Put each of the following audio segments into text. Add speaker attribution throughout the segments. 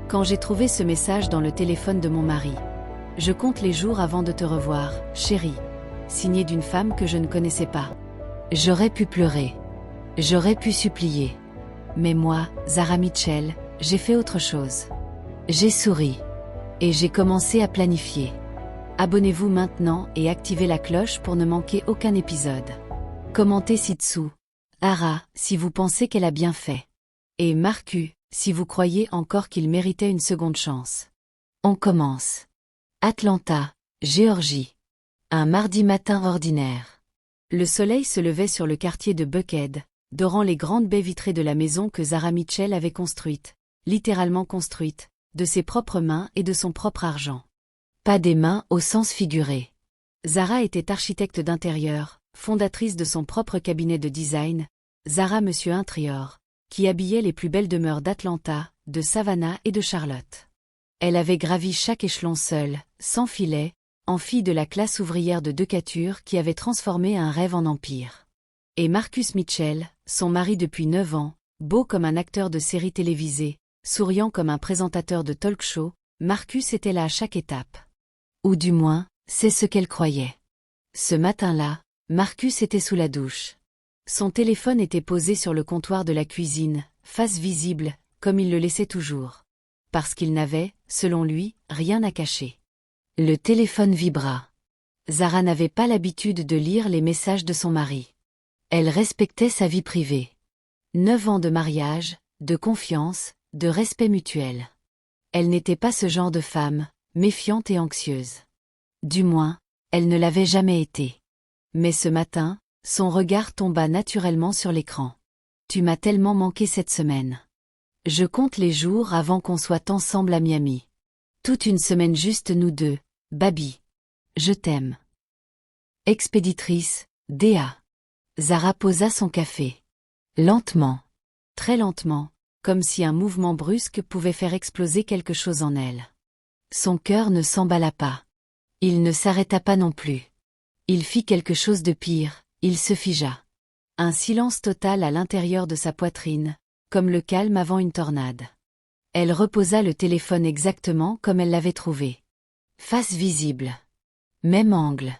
Speaker 1: Quand j'ai trouvé ce message dans le téléphone de mon mari. Je compte les jours avant de te revoir, chérie. Signé d'une femme que je ne connaissais pas. J'aurais pu pleurer. J'aurais pu supplier. Mais moi, Zara Mitchell, j'ai fait autre chose. J'ai souri. Et j'ai commencé à planifier. Abonnez-vous maintenant et activez la cloche pour ne manquer aucun épisode. Commentez ci-dessous. Ara, si vous pensez qu'elle a bien fait. Et Marcus, si vous croyez encore qu'il méritait une seconde chance. On commence. Atlanta, Géorgie. Un mardi matin ordinaire. Le soleil se levait sur le quartier de Buckhead, dorant les grandes baies vitrées de la maison que Zara Mitchell avait construite, littéralement construite, de ses propres mains et de son propre argent. Pas des mains au sens figuré. Zara était architecte d'intérieur, fondatrice de son propre cabinet de design, Zara Monsieur Interior, qui habillait les plus belles demeures d'Atlanta, de Savannah et de Charlotte. Elle avait gravi chaque échelon seule, sans filet, en fille de la classe ouvrière de Decatur qui avait transformé un rêve en empire. Et Marcus Mitchell, son mari depuis 9 ans, beau comme un acteur de série télévisée, souriant comme un présentateur de talk-show, Marcus était là à chaque étape. Ou du moins, c'est ce qu'elle croyait. Ce matin-là, Marcus était sous la douche. Son téléphone était posé sur le comptoir de la cuisine, face visible, comme il le laissait toujours. Parce qu'il n'avait, selon lui, rien à cacher. Le téléphone vibra. Zara n'avait pas l'habitude de lire les messages de son mari. Elle respectait sa vie privée. 9 ans de mariage, de confiance, de respect mutuel. Elle n'était pas ce genre de femme, méfiante et anxieuse. Du moins, elle ne l'avait jamais été. Mais ce matin, son regard tomba naturellement sur l'écran. Tu m'as tellement manqué cette semaine. Je compte les jours avant qu'on soit ensemble à Miami. Toute une semaine juste nous deux, Baby. Je t'aime. Expéditrice, Déa. Zara posa son café. Lentement. Très lentement, comme si un mouvement brusque pouvait faire exploser quelque chose en elle. Son cœur ne s'emballa pas. Il ne s'arrêta pas non plus. Il fit quelque chose de pire, il se figea. Un silence total à l'intérieur de sa poitrine, comme le calme avant une tornade. Elle reposa le téléphone exactement comme elle l'avait trouvé. Face visible. Même angle.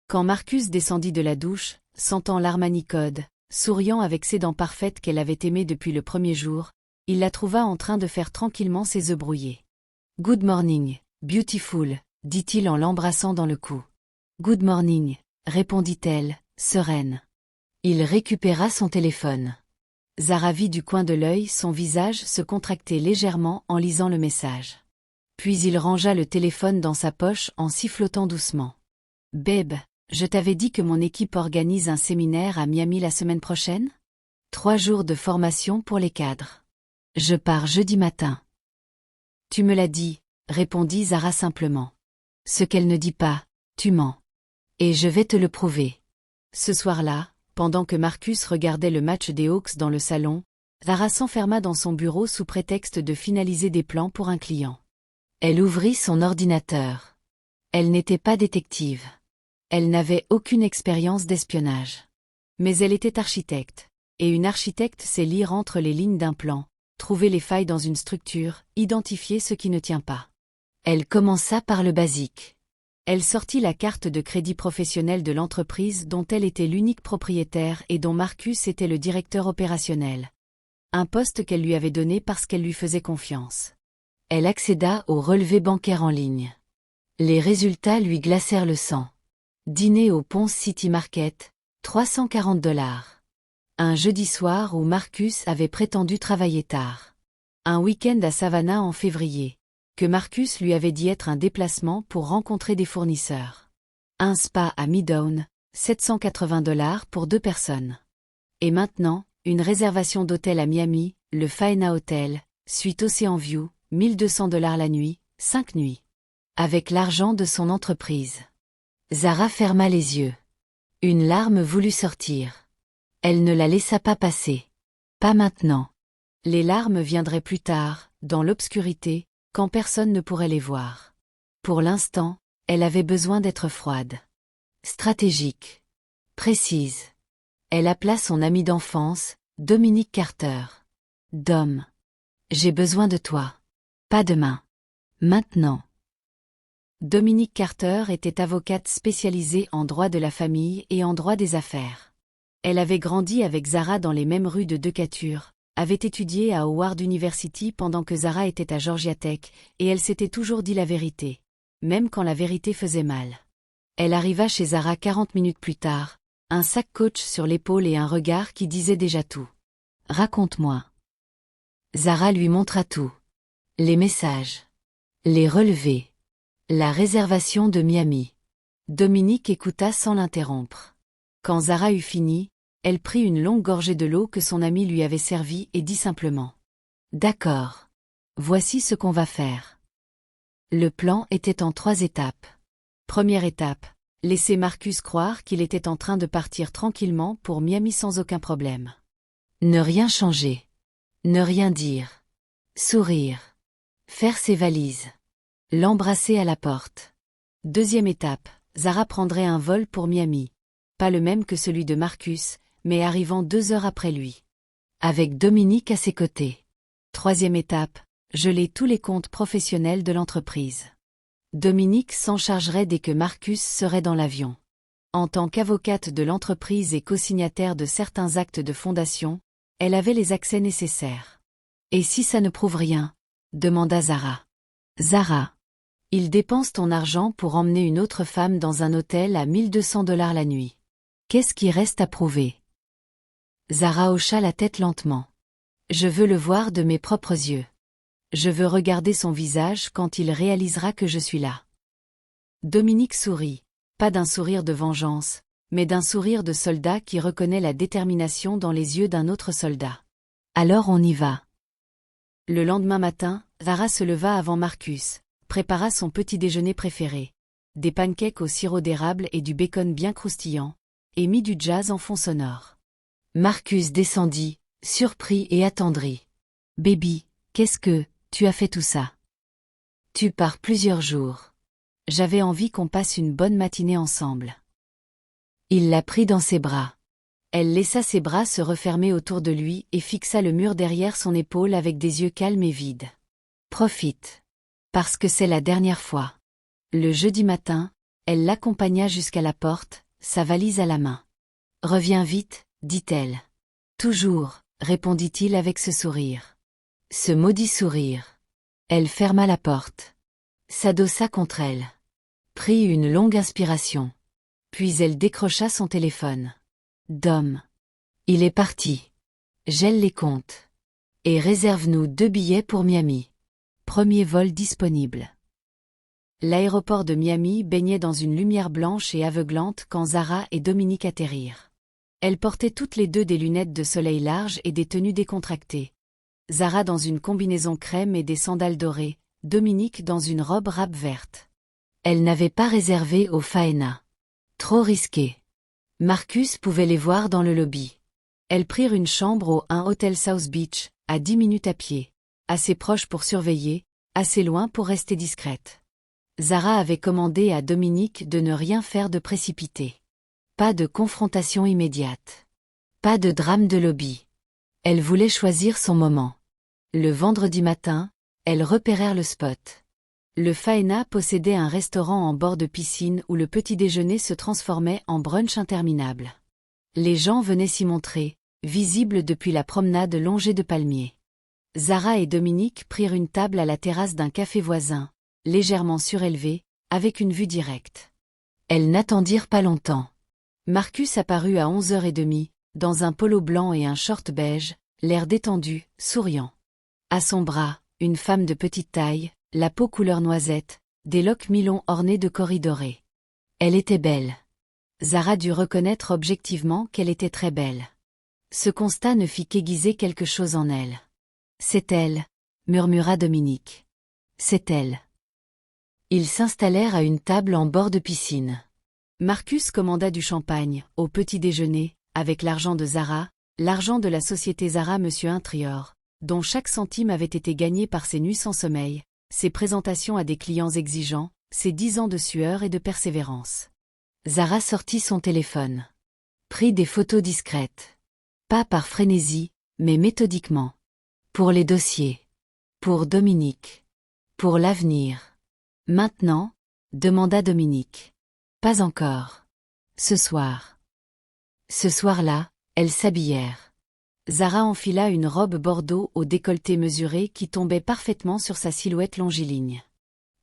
Speaker 1: Quand Marcus descendit de la douche, sentant l'Armani Code, souriant avec ses dents parfaites qu'elle avait aimées depuis le premier jour, il la trouva en train de faire tranquillement ses œufs brouillés. « Good morning, beautiful », dit-il en l'embrassant dans le cou. « Good morning », répondit-elle, sereine. Il récupéra son téléphone. Zara vit du coin de l'œil son visage se contracter légèrement en lisant le message. Puis il rangea le téléphone dans sa poche en sifflotant doucement. « Babe, je t'avais dit que mon équipe organise un séminaire à Miami la semaine prochaine ? 3 jours de formation pour les cadres. Je pars jeudi matin. » Tu me l'as dit, répondit Zara simplement. Ce qu'elle ne dit pas, tu mens. Et je vais te le prouver. Ce soir-là, pendant que Marcus regardait le match des Hawks dans le salon, Zara s'enferma dans son bureau sous prétexte de finaliser des plans pour un client. Elle ouvrit son ordinateur. Elle n'était pas détective. Elle n'avait aucune expérience d'espionnage. Mais elle était architecte, et une architecte sait lire entre les lignes d'un plan, trouver les failles dans une structure, identifier ce qui ne tient pas. Elle commença par le basique. Elle sortit la carte de crédit professionnel de l'entreprise dont elle était l'unique propriétaire et dont Marcus était le directeur opérationnel. Un poste qu'elle lui avait donné parce qu'elle lui faisait confiance. Elle accéda au relevé bancaire en ligne. Les résultats lui glacèrent le sang. Dîner au Ponce City Market, $340. Un jeudi soir où Marcus avait prétendu travailler tard. Un week-end à Savannah en février, que Marcus lui avait dit être un déplacement pour rencontrer des fournisseurs. Un spa à Midtown, $780 pour 2 personnes. Et maintenant, une réservation d'hôtel à Miami, le Faena Hotel, suite Ocean View, $1200 la nuit, 5 nuits. Avec l'argent de son entreprise. Zara ferma les yeux. Une larme voulut sortir. Elle ne la laissa pas passer. Pas maintenant. Les larmes viendraient plus tard, dans l'obscurité, quand personne ne pourrait les voir. Pour l'instant, elle avait besoin d'être froide. Stratégique. Précise. Elle appela son ami d'enfance, Dominique Carter. Dom. J'ai besoin de toi. Pas demain. Maintenant. Dominique Carter était avocate spécialisée en droit de la famille et en droit des affaires. Elle avait grandi avec Zara dans les mêmes rues de Decatur, avait étudié à Howard University pendant que Zara était à Georgia Tech, et elle s'était toujours dit la vérité, même quand la vérité faisait mal. Elle arriva chez Zara 40 minutes plus tard, un sac Coach sur l'épaule et un regard qui disait déjà tout. « Raconte-moi. » Zara lui montra tout. Les messages. Les relevés. La réservation de Miami. Dominique écouta sans l'interrompre. Quand Zara eut fini, elle prit une longue gorgée de l'eau que son ami lui avait servie et dit simplement. « D'accord. Voici ce qu'on va faire. » Le plan était en 3 étapes. Première étape, laisser Marcus croire qu'il était en train de partir tranquillement pour Miami sans aucun problème. Ne rien changer. Ne rien dire. Sourire. Faire ses valises. L'embrasser à la porte. Deuxième étape, Zara prendrait un vol pour Miami. Pas le même que celui de Marcus, mais arrivant 2 heures après lui. Avec Dominique à ses côtés. Troisième étape, geler tous les comptes professionnels de l'entreprise. Dominique s'en chargerait dès que Marcus serait dans l'avion. En tant qu'avocate de l'entreprise et co-signataire de certains actes de fondation, elle avait les accès nécessaires. « Et si ça ne prouve rien ?» demanda Zara. « Zara. Ils dépensent ton argent pour emmener une autre femme dans un hôtel à 1200 $ la nuit. Qu'est-ce qui reste à prouver ?» Zara hocha la tête lentement. « Je veux le voir de mes propres yeux. Je veux regarder son visage quand il réalisera que je suis là. » Dominique sourit, pas d'un sourire de vengeance, mais d'un sourire de soldat qui reconnaît la détermination dans les yeux d'un autre soldat. « Alors on y va. » Le lendemain matin, Zara se leva avant Marcus, prépara son petit déjeuner préféré, des pancakes au sirop d'érable et du bacon bien croustillant, et mit du jazz en fond sonore. Marcus descendit, surpris et attendri. « Baby, qu'est-ce que, tu as fait tout ça? Tu pars plusieurs jours. J'avais envie qu'on passe une bonne matinée ensemble. » Il la prit dans ses bras. Elle laissa ses bras se refermer autour de lui et fixa le mur derrière son épaule avec des yeux calmes et vides. « Profite. Parce que c'est la dernière fois. » Le jeudi matin, elle l'accompagna jusqu'à la porte, sa valise à la main. « Reviens vite, dit-elle. »« Toujours, » répondit-il avec ce sourire. Ce maudit sourire. Elle ferma la porte. S'adossa contre elle. Prit une longue inspiration. Puis elle décrocha son téléphone. Dom. Il est parti. Gèle les comptes. Et réserve-nous 2 billets pour Miami. Premier vol disponible. L'aéroport de Miami baignait dans une lumière blanche et aveuglante quand Zara et Dominique atterrirent. Elles portaient toutes les deux des lunettes de soleil larges et des tenues décontractées. Zara dans une combinaison crème et des sandales dorées, Dominique dans une robe râpe verte. Elle n'avait pas réservé au Faena. Trop risqué. Marcus pouvait les voir dans le lobby. Elles prirent une chambre au 1 Hotel South Beach, à 10 minutes à pied. Assez proche pour surveiller, assez loin pour rester discrète. Zara avait commandé à Dominique de ne rien faire de précipité. Pas de confrontation immédiate. Pas de drame de lobby. Elle voulait choisir son moment. Le vendredi matin, elles repérèrent le spot. Le Faena possédait un restaurant en bord de piscine où le petit déjeuner se transformait en brunch interminable. Les gens venaient s'y montrer, visibles depuis la promenade longée de palmiers. Zara et Dominique prirent une table à la terrasse d'un café voisin, légèrement surélevé, avec une vue directe. Elles n'attendirent pas longtemps. Marcus apparut à 11h30, dans un polo blanc et un short beige, l'air détendu, souriant. À son bras, une femme de petite taille, la peau couleur noisette, des locks mi-longs ornés de coris dorés. Elle était belle. Zara dut reconnaître objectivement qu'elle était très belle. Ce constat ne fit qu'aiguiser quelque chose en elle. « C'est elle », murmura Dominique. « C'est elle. » Ils s'installèrent à une table en bord de piscine. Marcus commanda du champagne, au petit déjeuner, avec l'argent de Zara, l'argent de la société Zara Monsieur Intrior, dont chaque centime avait été gagné par ses nuits sans sommeil, ses présentations à des clients exigeants, ses 10 ans de sueur et de persévérance. Zara sortit son téléphone. Prit des photos discrètes. Pas par frénésie, mais méthodiquement. Pour les dossiers. Pour Dominique. Pour l'avenir. Maintenant? Demanda Dominique. Pas encore. Ce soir. Ce soir-là, elles s'habillèrent. Zara enfila une robe bordeaux au décolleté mesuré qui tombait parfaitement sur sa silhouette longiligne.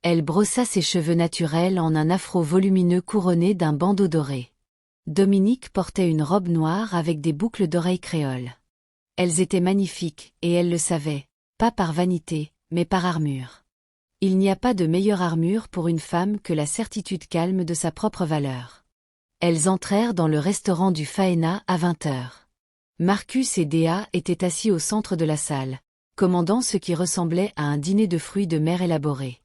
Speaker 1: Elle brossa ses cheveux naturels en un afro volumineux couronné d'un bandeau doré. Dominique portait une robe noire avec des boucles d'oreilles créoles. Elles étaient magnifiques, et elle le savait, pas par vanité, mais par armure. Il n'y a pas de meilleure armure pour une femme que la certitude calme de sa propre valeur. Elles entrèrent dans le restaurant du Faena à 20h. Marcus et Dea étaient assis au centre de la salle, commandant ce qui ressemblait à un dîner de fruits de mer élaboré.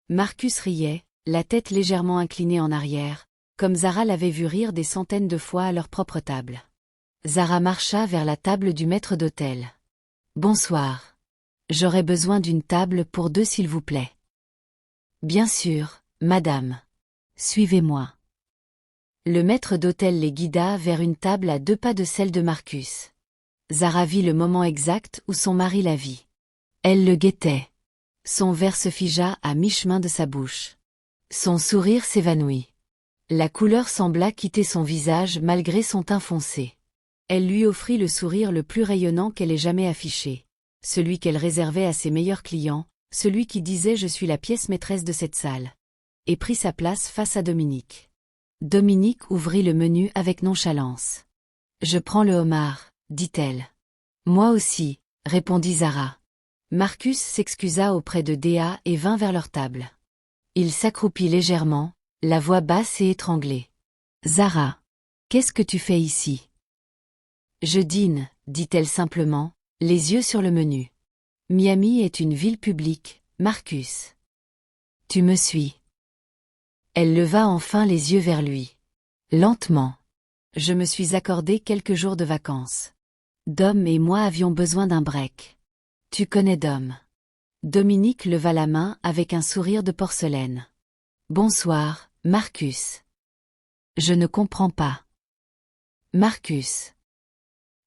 Speaker 1: Marcus riait, la tête légèrement inclinée en arrière, comme Zara l'avait vu rire des centaines de fois à leur propre table. Zara marcha vers la table du maître d'hôtel. « Bonsoir. J'aurais besoin d'une table pour deux s'il vous plaît. »« Bien sûr, madame. Suivez-moi. » Le maître d'hôtel les guida vers une table à 2 pas de celle de Marcus. Zara vit le moment exact où son mari la vit. Elle le guettait. Son verre se figea à mi-chemin de sa bouche. Son sourire s'évanouit. La couleur sembla quitter son visage malgré son teint foncé. Elle lui offrit le sourire le plus rayonnant qu'elle ait jamais affiché. Celui qu'elle réservait à ses meilleurs clients, celui qui disait « Je suis la pièce maîtresse de cette salle », et prit sa place face à Dominique. Dominique ouvrit le menu avec nonchalance. « Je prends le homard, » dit-elle. « Moi aussi, » répondit Zara. Marcus s'excusa auprès de Dea et vint vers leur table. Il s'accroupit légèrement, la voix basse et étranglée. « Zara, qu'est-ce que tu fais ici ? » « Je dîne, » dit-elle simplement, les yeux sur le menu. « Miami est une ville publique, Marcus. Tu me suis. » Elle leva enfin les yeux vers lui. Lentement. « Je me suis accordé quelques jours de vacances. Dom et moi avions besoin d'un break. Tu connais Dom. » Dominique leva la main avec un sourire de porcelaine. « Bonsoir, Marcus. »« Je ne comprends pas. »« Marcus. »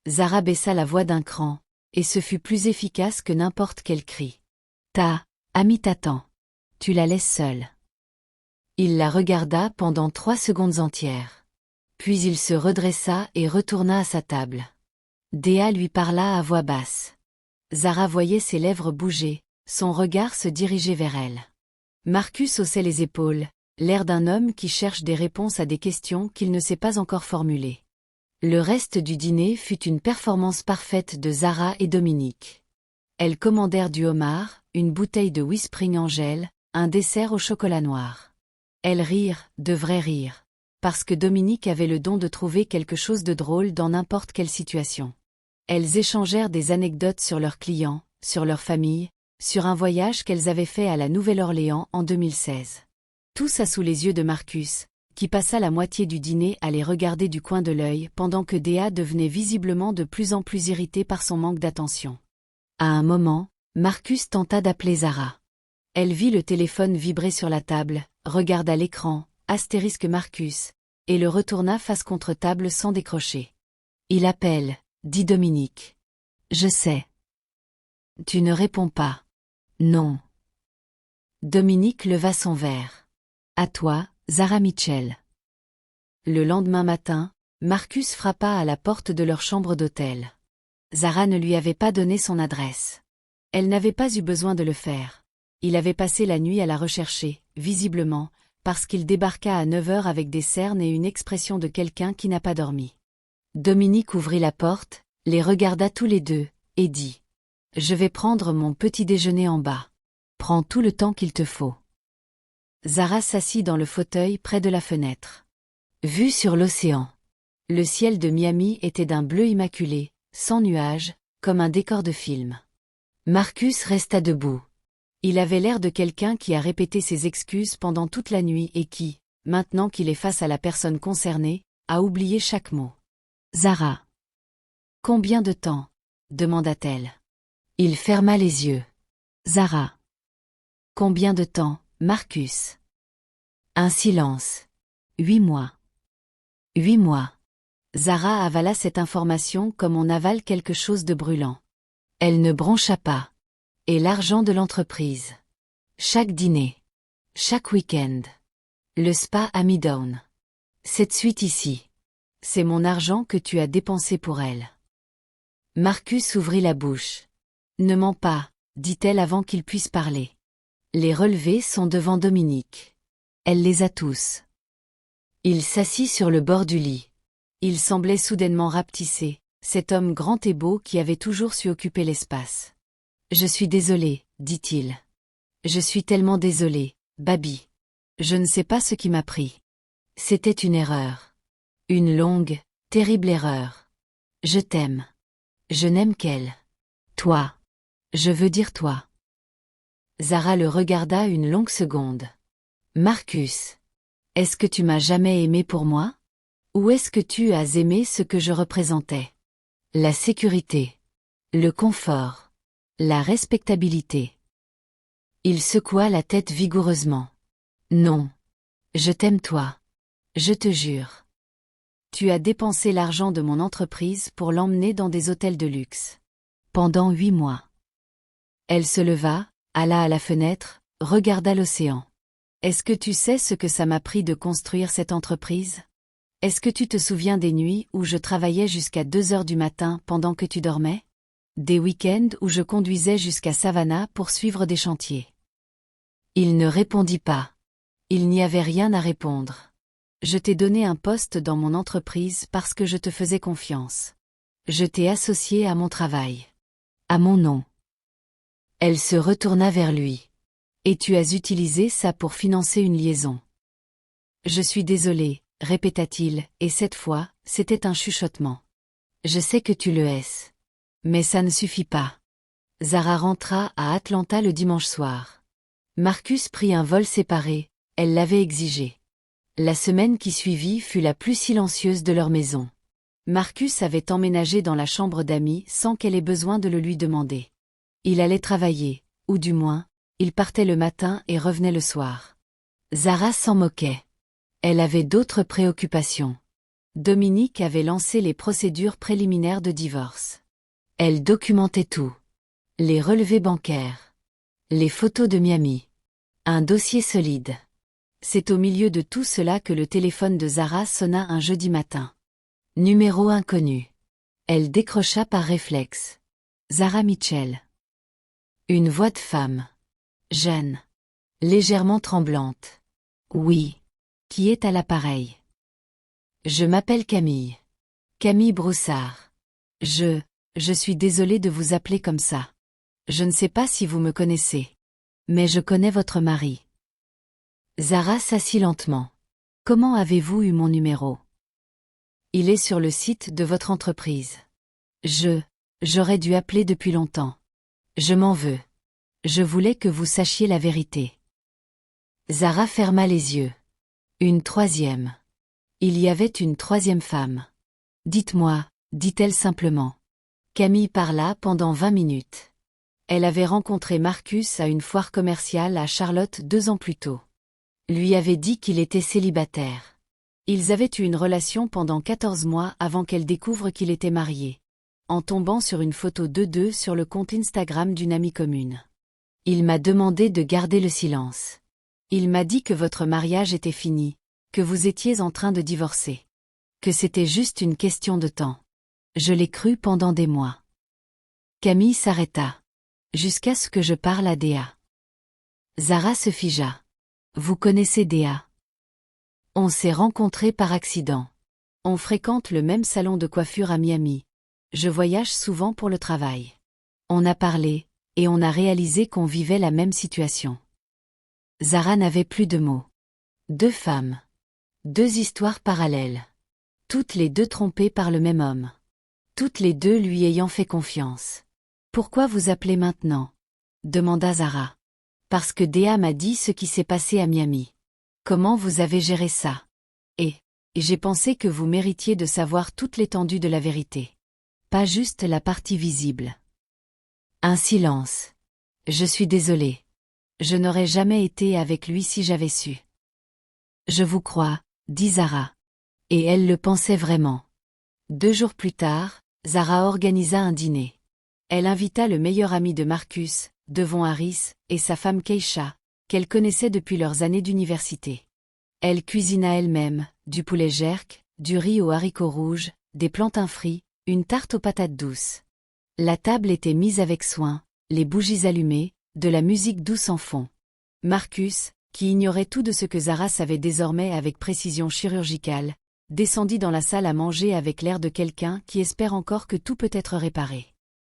Speaker 1: Zara baissa la voix d'un cran, et ce fut plus efficace que n'importe quel cri. « Ta amie t'attend. Tu la laisses seule. » Il la regarda pendant 3 secondes entières. Puis il se redressa et retourna à sa table. Dea lui parla à voix basse. Zara voyait ses lèvres bouger, son regard se diriger vers elle. Marcus haussait les épaules, l'air d'un homme qui cherche des réponses à des questions qu'il ne sait pas encore formuler. Le reste du dîner fut une performance parfaite de Zara et Dominique. Elles commandèrent du homard, une bouteille de Whispering Angel, un dessert au chocolat noir. Elles rirent, devraient rire, parce que Dominique avait le don de trouver quelque chose de drôle dans n'importe quelle situation. Elles échangèrent des anecdotes sur leurs clients, sur leur famille, sur un voyage qu'elles avaient fait à la Nouvelle-Orléans en 2016. Tout ça sous les yeux de Marcus, qui passa la moitié du dîner à les regarder du coin de l'œil pendant que Dea devenait visiblement de plus en plus irritée par son manque d'attention. À un moment, Marcus tenta d'appeler Zara. Elle vit le téléphone vibrer sur la table, regarda l'écran, astérisque Marcus, et le retourna face contre table sans décrocher. « Il appelle, » dit Dominique. « Je sais. »« Tu ne réponds pas. »« Non. » Dominique leva son verre. « À toi, Zara Mitchell. » Le lendemain matin, Marcus frappa à la porte de leur chambre d'hôtel. Zara ne lui avait pas donné son adresse. Elle n'avait pas eu besoin de le faire. Il avait passé la nuit à la rechercher, visiblement, parce qu'il débarqua à 9h avec des cernes et une expression de quelqu'un qui n'a pas dormi. Dominique ouvrit la porte, les regarda tous les deux, et dit « Je vais prendre mon petit déjeuner en bas. Prends tout le temps qu'il te faut. » Zara s'assit dans le fauteuil près de la fenêtre. Vue sur l'océan. Le ciel de Miami était d'un bleu immaculé, sans nuages, comme un décor de film. Marcus resta debout. Il avait l'air de quelqu'un qui a répété ses excuses pendant toute la nuit et qui, maintenant qu'il est face à la personne concernée, a oublié chaque mot. « Zara. »« Combien de temps ?» demanda-t-elle. Il ferma les yeux. « Zara. »« Combien de temps, Marcus ?» Un silence. « 8 mois. »« 8 mois. » Zara avala cette information comme on avale quelque chose de brûlant. Elle ne broncha pas. « Et l'argent de l'entreprise. » Chaque dîner. Chaque week-end. Le spa à Midtown. Cette suite ici. C'est mon argent que tu as dépensé pour elle. Marcus ouvrit la bouche. Ne mens pas, dit-elle avant qu'il puisse parler. Les relevés sont devant Dominique. Elle les a tous. Il s'assit sur le bord du lit. Il semblait soudainement rapetissé, cet homme grand et beau qui avait toujours su occuper l'espace. Je suis désolé, dit-il. Je suis tellement désolé, Baby. Je ne sais pas ce qui m'a pris. C'était une erreur. Une longue, terrible erreur. Je t'aime. Je n'aime qu'elle. Toi. Je veux dire toi. Zara le regarda une longue seconde. Marcus. Est-ce que tu m'as jamais aimé pour moi? Ou est-ce que tu as aimé ce que je représentais? La sécurité. Le confort. La respectabilité. Il secoua la tête vigoureusement. Non. Je t'aime toi. Je te jure. Tu as dépensé l'argent de mon entreprise pour l'emmener dans des hôtels de luxe. Pendant 8 mois. Elle se leva, alla à la fenêtre, regarda l'océan. Est-ce que tu sais ce que ça m'a pris de construire cette entreprise? Est-ce que tu te souviens des nuits où je travaillais jusqu'à 2 heures du matin pendant que tu dormais? Des week-ends où je conduisais jusqu'à Savannah pour suivre des chantiers. Il ne répondit pas. Il n'y avait rien à répondre. Je t'ai donné un poste dans mon entreprise parce que je te faisais confiance. Je t'ai associé à mon travail. À mon nom. Elle se retourna vers lui. Et tu as utilisé ça pour financer une liaison. Je suis désolé, répéta-t-il, et cette fois, c'était un chuchotement. Je sais que tu le hais. Mais ça ne suffit pas. Zara rentra à Atlanta le dimanche soir. Marcus prit un vol séparé, elle l'avait exigé. La semaine qui suivit fut la plus silencieuse de leur maison. Marcus avait emménagé dans la chambre d'amis sans qu'elle ait besoin de le lui demander. Il allait travailler, ou du moins, il partait le matin et revenait le soir. Zara s'en moquait. Elle avait d'autres préoccupations. Dominique avait lancé les procédures préliminaires de divorce. Elle documentait tout. Les relevés bancaires. Les photos de Miami. Un dossier solide. C'est au milieu de tout cela que le téléphone de Zara sonna un jeudi matin. Numéro inconnu. Elle décrocha par réflexe. Zara Mitchell. Une voix de femme. Jeune. Légèrement tremblante. Oui. Qui est à l'appareil? Je m'appelle Camille. Camille Broussard. Je suis désolée de vous appeler comme ça. Je ne sais pas si vous me connaissez. Mais je connais votre mari. Zara s'assit lentement. Comment avez-vous eu mon numéro? Il est sur le site de votre entreprise. J'aurais dû appeler depuis longtemps. Je m'en veux. Je voulais que vous sachiez la vérité. Zara ferma les yeux. Une troisième. Il y avait une troisième femme. Dites-moi, dit-elle simplement. Camille parla pendant 20 minutes. Elle avait rencontré Marcus à une foire commerciale à Charlotte 2 ans plus tôt. Lui avait dit qu'il était célibataire. Ils avaient eu une relation pendant 14 mois avant qu'elle découvre qu'il était marié. En tombant sur une photo d'eux deux sur le compte Instagram d'une amie commune. Il m'a demandé de garder le silence. Il m'a dit que votre mariage était fini, que vous étiez en train de divorcer. Que c'était juste une question de temps. Je l'ai cru pendant des mois. Camille s'arrêta. Jusqu'à ce que je parle à Déa. Zara se figea. Vous connaissez Déa? On s'est rencontrés par accident. On fréquente le même salon de coiffure à Miami. Je voyage souvent pour le travail. On a parlé, et on a réalisé qu'on vivait la même situation. Zara n'avait plus de mots. 2 femmes. 2 histoires parallèles. Toutes les 2 trompées par le même homme. Toutes les 2 lui ayant fait confiance. Pourquoi vous appelez maintenant? Demanda Zara. Parce que Déa m'a dit ce qui s'est passé à Miami. Comment vous avez géré ça? Et j'ai pensé que vous méritiez de savoir toute l'étendue de la vérité. Pas juste la partie visible. Un silence. Je suis désolée. Je n'aurais jamais été avec lui si j'avais su. Je vous crois, dit Zara. Et elle le pensait vraiment. 2 jours plus tard, Zara organisa un dîner. Elle invita le meilleur ami de Marcus, Devon Harris, et sa femme Keisha, qu'elle connaissait depuis leurs années d'université. Elle cuisina elle-même, du poulet jerk, du riz aux haricots rouges, des plantains frits, une tarte aux patates douces. La table était mise avec soin, les bougies allumées, de la musique douce en fond. Marcus, qui ignorait tout de ce que Zara savait désormais avec précision chirurgicale, descendit dans la salle à manger avec l'air de quelqu'un qui espère encore que tout peut être réparé.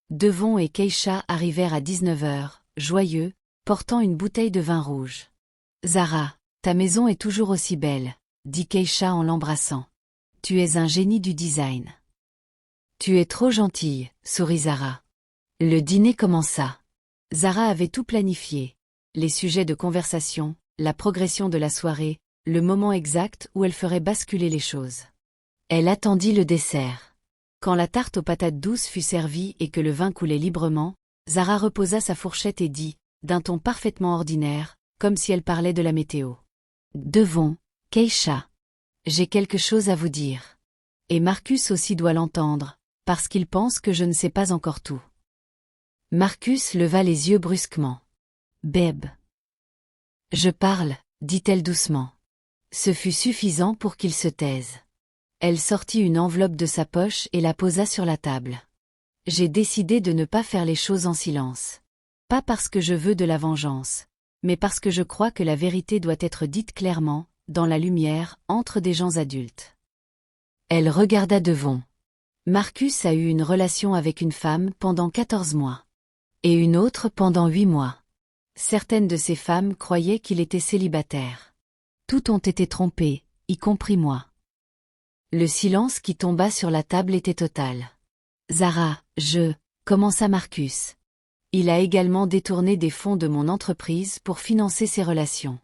Speaker 1: Devon et Keisha arrivèrent à 19h, joyeux, portant une bouteille de vin rouge. « Zara, ta maison est toujours aussi belle, » dit Keisha en l'embrassant. « Tu es un génie du design. »« Tu es trop gentille, » sourit Zara. Le dîner commença. Zara avait tout planifié. Les sujets de conversation, la progression de la soirée, le moment exact où elle ferait basculer les choses. Elle attendit le dessert. Quand la tarte aux patates douces fut servie et que le vin coulait librement, Zara reposa sa fourchette et dit, d'un ton parfaitement ordinaire, comme si elle parlait de la météo. « Devon, Keisha. J'ai quelque chose à vous dire. Et Marcus aussi doit l'entendre, parce qu'il pense que je ne sais pas encore tout. » Marcus leva les yeux brusquement. « Babe. »« Je parle, » dit-elle doucement. Ce fut suffisant pour qu'il se taise. Elle sortit une enveloppe de sa poche et la posa sur la table. « J'ai décidé de ne pas faire les choses en silence. Pas parce que je veux de la vengeance, mais parce que je crois que la vérité doit être dite clairement, dans la lumière, entre des gens adultes. » Elle regarda Devon. Marcus a eu une relation avec une femme pendant 14 mois. Et une autre pendant 8 mois. Certaines de ces femmes croyaient qu'il était célibataire. Toutes ont été trompées, y compris moi. Le silence qui tomba sur la table était total. « Zara, commença Marcus. Il a également détourné des fonds de mon entreprise pour financer ses relations.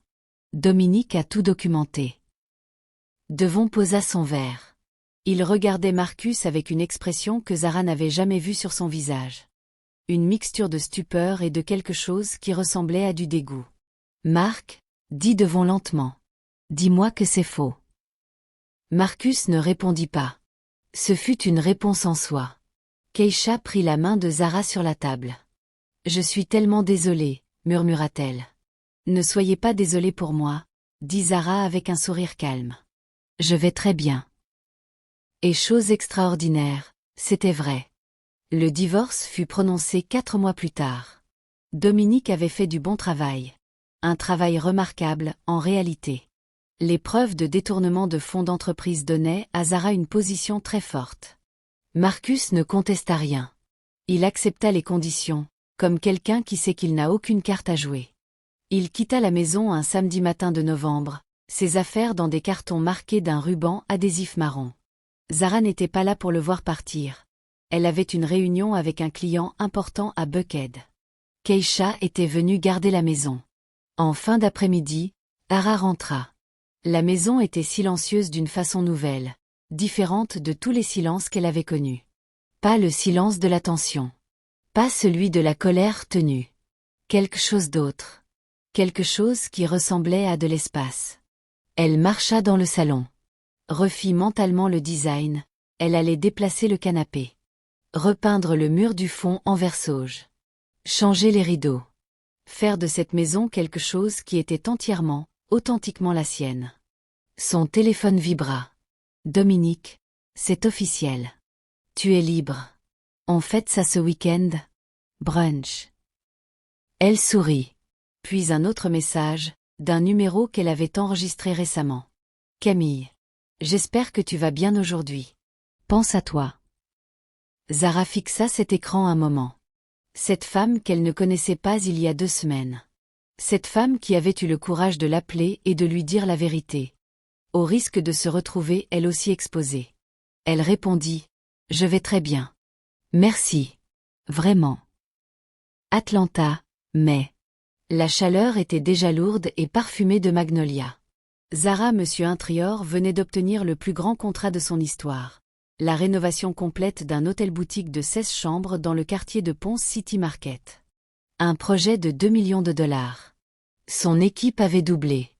Speaker 1: Dominique a tout documenté. » Devon posa son verre. Il regardait Marcus avec une expression que Zara n'avait jamais vue sur son visage. Une mixture de stupeur et de quelque chose qui ressemblait à du dégoût. « Marc, » dit Devon lentement. « Dis-moi que c'est faux. » Marcus ne répondit pas. Ce fut une réponse en soi. Keisha prit la main de Zara sur la table. « Je suis tellement désolée, » murmura-t-elle. « Ne soyez pas désolée pour moi, » dit Zara avec un sourire calme. « Je vais très bien. » Et chose extraordinaire, c'était vrai. Le divorce fut prononcé 4 mois plus tard. Dominique avait fait du bon travail. Un travail remarquable, en réalité. Les preuves de détournement de fonds d'entreprise donnaient à Zara une position très forte. Marcus ne contesta rien. Il accepta les conditions, comme quelqu'un qui sait qu'il n'a aucune carte à jouer. Il quitta la maison un samedi matin de novembre, ses affaires dans des cartons marqués d'un ruban adhésif marron. Zara n'était pas là pour le voir partir. Elle avait une réunion avec un client important à Buckhead. Keisha était venue garder la maison. En fin d'après-midi, Zara rentra. La maison était silencieuse d'une façon nouvelle, différente de tous les silences qu'elle avait connus. Pas le silence de la tension. Pas celui de la colère tenue. Quelque chose d'autre. Quelque chose qui ressemblait à de l'espace. Elle marcha dans le salon. Refit mentalement le design. Elle allait déplacer le canapé. Repeindre le mur du fond en vert sauge. Changer les rideaux. Faire de cette maison quelque chose qui était entièrement, authentiquement la sienne. Son téléphone vibra. « Dominique, c'est officiel. Tu es libre. On fête ça ce week-end? Brunch. » Elle sourit. Puis un autre message, d'un numéro qu'elle avait enregistré récemment. « Camille. J'espère que tu vas bien aujourd'hui. Pense à toi. » Zara fixa cet écran un moment. Cette femme qu'elle ne connaissait pas il y a 2 semaines. Cette femme qui avait eu le courage de l'appeler et de lui dire la vérité. Au risque de se retrouver elle aussi exposée. Elle répondit « Je vais très bien. Merci. Vraiment. » Atlanta, mai. La chaleur était déjà lourde et parfumée de magnolia. Zara Monsieur Intrior venait d'obtenir le plus grand contrat de son histoire. La rénovation complète d'un hôtel-boutique de 16 chambres dans le quartier de Ponce City Market. Un projet de 2 millions de dollars. Son équipe avait doublé.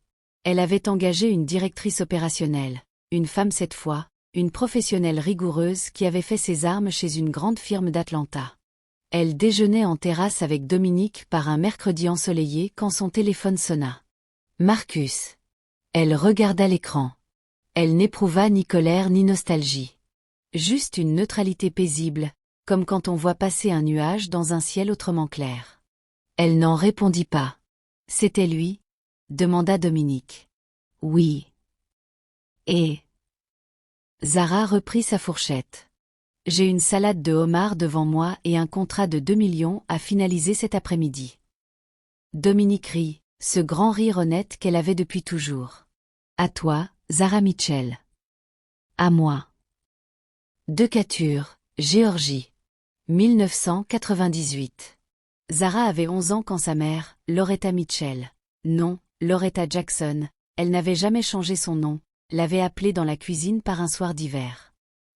Speaker 1: Elle avait engagé une directrice opérationnelle, une femme cette fois, une professionnelle rigoureuse qui avait fait ses armes chez une grande firme d'Atlanta. Elle déjeunait en terrasse avec Dominique par un mercredi ensoleillé quand son téléphone sonna. Marcus. Elle regarda l'écran. Elle n'éprouva ni colère ni nostalgie. Juste une neutralité paisible, comme quand on voit passer un nuage dans un ciel autrement clair. Elle n'en répondit pas. C'était lui? Demanda Dominique. Oui. Et? Zara reprit sa fourchette. J'ai une salade de homard devant moi et un contrat de 2 millions à finaliser cet après-midi. Dominique rit, ce grand rire honnête qu'elle avait depuis toujours. À toi, Zara Mitchell. À moi. Decatur, Géorgie. 1998. Zara avait 11 ans quand sa mère, Loretta Mitchell, non, Loretta Jackson, elle n'avait jamais changé son nom, l'avait appelée dans la cuisine par un soir d'hiver.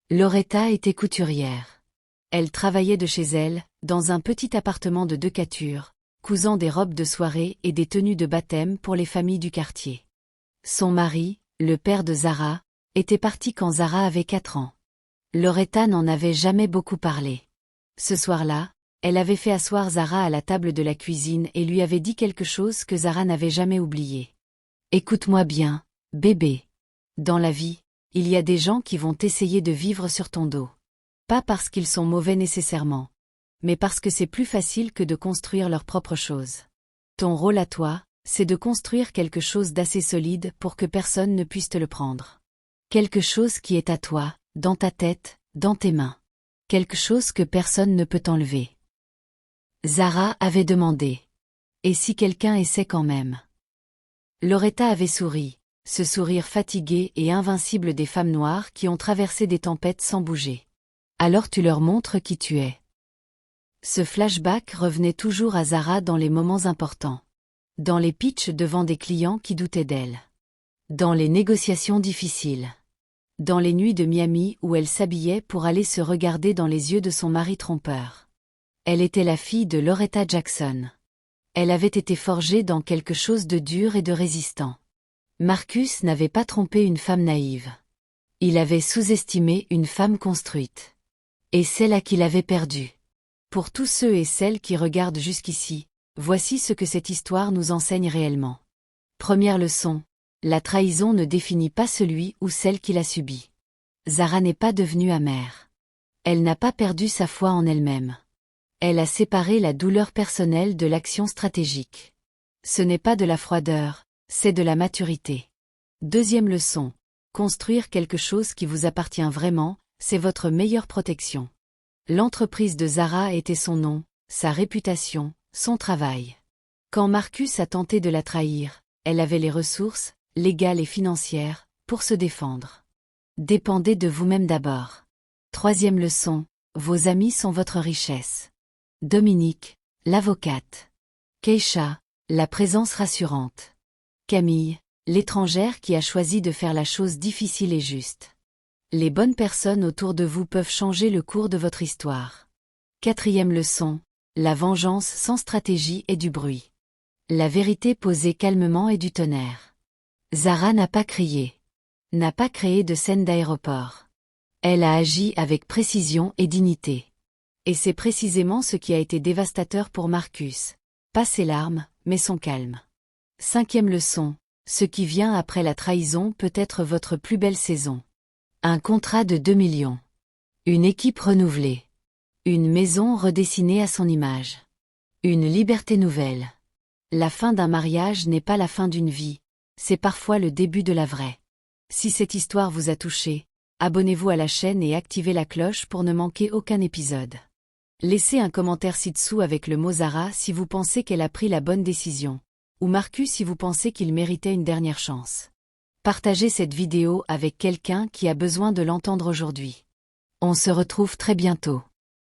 Speaker 1: Loretta était couturière. Elle travaillait de chez elle, dans un petit appartement de Decatur, cousant des robes de soirée et des tenues de baptême pour les familles du quartier. Son mari, le père de Zara, était parti quand Zara avait 4 ans. Loretta n'en avait jamais beaucoup parlé. Ce soir-là, elle avait fait asseoir Zara à la table de la cuisine et lui avait dit quelque chose que Zara n'avait jamais oublié. « Écoute-moi bien, bébé. Dans la vie, il y a des gens qui vont essayer de vivre sur ton dos. Pas parce qu'ils sont mauvais nécessairement, mais parce que c'est plus facile que de construire leur propre chose. Ton rôle à toi, c'est de construire quelque chose d'assez solide pour que personne ne puisse te le prendre. Quelque chose qui est à toi, dans ta tête, dans tes mains. Quelque chose que personne ne peut enlever. » Zara avait demandé. « Et si quelqu'un essaie quand même ?» Loretta avait souri, ce sourire fatigué et invincible des femmes noires qui ont traversé des tempêtes sans bouger. « Alors tu leur montres qui tu es. » Ce flashback revenait toujours à Zara dans les moments importants. Dans les pitchs devant des clients qui doutaient d'elle. Dans les négociations difficiles. Dans les nuits de Miami où elle s'habillait pour aller se regarder dans les yeux de son mari trompeur. Elle était la fille de Loretta Jackson. Elle avait été forgée dans quelque chose de dur et de résistant. Marcus n'avait pas trompé une femme naïve. Il avait sous-estimé une femme construite. Et c'est là qu'il avait perdu. Pour tous ceux et celles qui regardent jusqu'ici, voici ce que cette histoire nous enseigne réellement. Première leçon, la trahison ne définit pas celui ou celle qui l'a subie. Zara n'est pas devenue amère. Elle n'a pas perdu sa foi en elle-même. Elle a séparé la douleur personnelle de l'action stratégique. Ce n'est pas de la froideur, c'est de la maturité. Deuxième leçon, construire quelque chose qui vous appartient vraiment, c'est votre meilleure protection. L'entreprise de Zara était son nom, sa réputation, son travail. Quand Marcus a tenté de la trahir, elle avait les ressources, légales et financières, pour se défendre. Dépendez de vous-même d'abord. Troisième leçon, vos amis sont votre richesse. Dominique, l'avocate. Keisha, la présence rassurante. Camille, l'étrangère qui a choisi de faire la chose difficile et juste. Les bonnes personnes autour de vous peuvent changer le cours de votre histoire. Quatrième leçon, la vengeance sans stratégie et du bruit. La vérité posée calmement et du tonnerre. Zara n'a pas crié. N'a pas créé de scène d'aéroport. Elle a agi avec précision et dignité. Et c'est précisément ce qui a été dévastateur pour Marcus. Pas ses larmes, mais son calme. Cinquième leçon, ce qui vient après la trahison peut être votre plus belle saison. Un contrat de 2 millions. Une équipe renouvelée. Une maison redessinée à son image. Une liberté nouvelle. La fin d'un mariage n'est pas la fin d'une vie, c'est parfois le début de la vraie. Si cette histoire vous a touché, abonnez-vous à la chaîne et activez la cloche pour ne manquer aucun épisode. Laissez un commentaire ci-dessous avec le mot Zara si vous pensez qu'elle a pris la bonne décision, ou Marcus si vous pensez qu'il méritait une dernière chance. Partagez cette vidéo avec quelqu'un qui a besoin de l'entendre aujourd'hui. On se retrouve très bientôt.